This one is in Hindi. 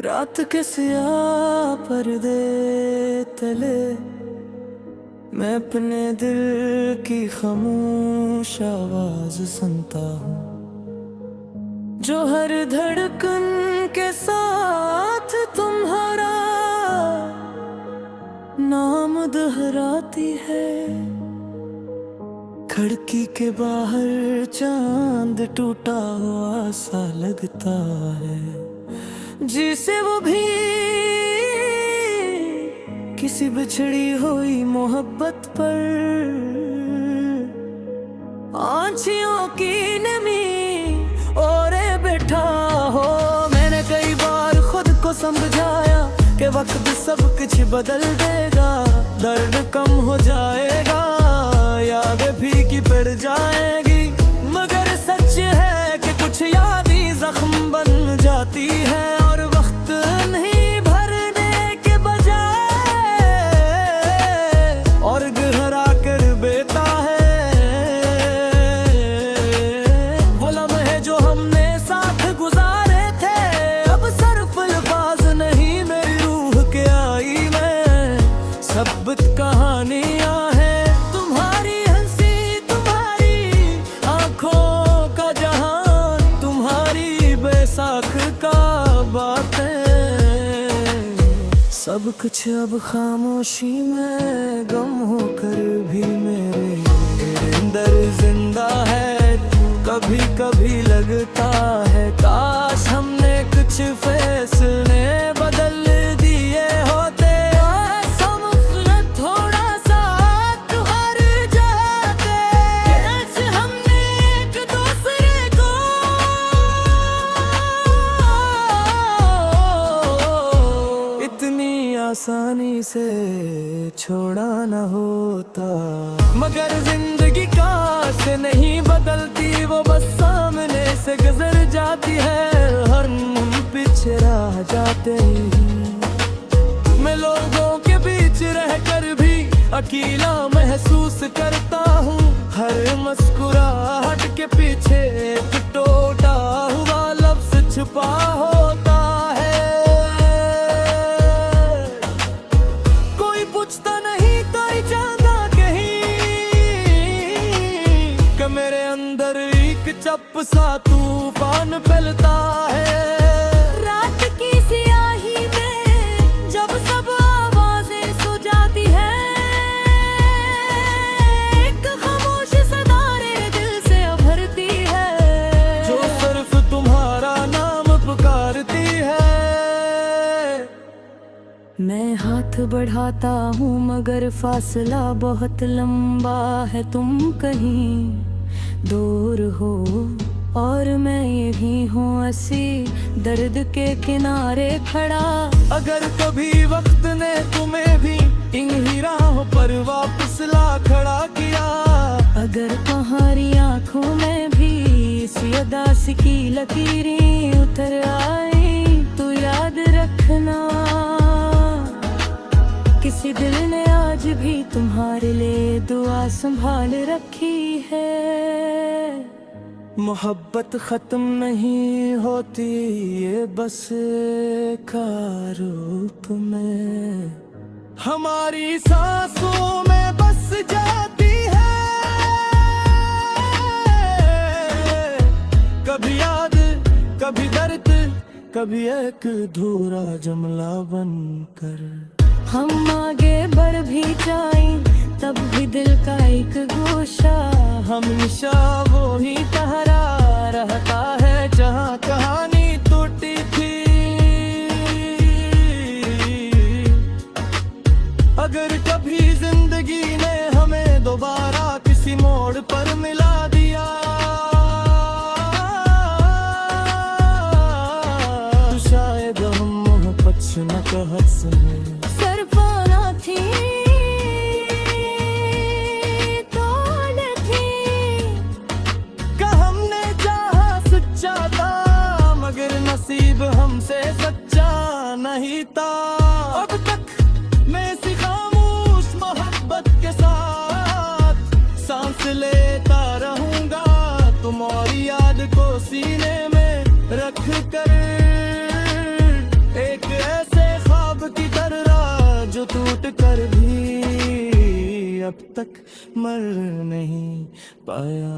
रात के सियाह पर्दे तले मैं अपने दिल की खामोश आवाज सुनता हूँ, जो हर धड़कन के साथ तुम्हारा नाम दोहराती है। खिड़की के बाहर चांद टूटा हुआ सा लगता है, जिसे वो भी किसी बिछड़ी हुई मोहब्बत पर आँखियों की नमी ओरे बैठा हो। मैंने कई बार खुद को समझाया कि वक्त सब कुछ बदल देगा, दर्द कम हो जाएगा, यादें फीकी पड़ जाएगी, मगर सच है कि कुछ यादें जख्म बन जाती है और वक्त नहीं भरने के बजाय और गहरा कर बेता है। वो लम्हे जो हमने साथ गुजारे थे अब सिर्फ अल्फाज नहीं मेरी रूह के आई में सबूत कहानियां हैं। तुम्हारी हंसी, तुम्हारी आंखों का जहान, तुम्हारी बैसाख का बातें, सब कुछ अब खामोशी में गम होकर भी मेरे अंदर जिंदा है। कभी कभी लगता है काश हमने कुछ फैसले बदल दिए होते, थोड़ा सा तुहार जाते, आज हमने एक दूसरे को इतनी आसानी से छोड़ा न होता। मगर जिंदगी काश नहीं बदलती, वो बस सामने से गुजर जाती है, हर पीछे रह जाते ही। मैं लोगों के बीच रहकर भी अकेला महसूस करता हूँ, हर मुस्कुराहट के पीछे एक टूटा हुआ लफ्ज छुपा होता है। कोई पूछता नहीं, कोई जानता कहीं कि मेरे अंदर एक चप सा तूफान फैलता है। रात की सियाही में जब सब आवाजें सो जाती है, एक खामोश सदारे दिल से भरती है, जो सिर्फ तुम्हारा नाम पुकारती है। मैं हाथ बढ़ाता हूँ मगर फासला बहुत लंबा है, तुम कहीं दूर हो और मैं यही हूँ ऐसी दर्द के किनारे खड़ा। अगर कभी वक्त ने तुम्हें भी इन ही राहों पर वापस ला खड़ा किया, अगर तुम्हारी आंखों में भी इसी उदास की लकीरें उतर आई तो याद रखना, किसी दिल ने आज भी तुम्हारे लिए दुआ संभाल रखी है। मोहब्बत खत्म नहीं होती, ये बस का रूप में हमारी सांसों में बस जाती है। कभी याद, कभी दर्द, कभी एक अधूरा जुमला बनकर हम आगे बढ़ भी जाएं, तब भी दिल का एक गोशा हमेशा वो ही ठहरा रहता है जहाँ कहानी टूटी थी। अगर कभी जिंदगी ने हमें दोबारा किसी मोड़ पर मिला दिया, तो शायद हम मोहब्बत न कह सके। सरफाना थी नसीब हमसे सच्चा नहीं था। अब तक मैं इसी खामोश मोहब्बत के देख कर एक ऐसे ख्वाब की तरह जो टूट कर भी अब तक मर नहीं पाया।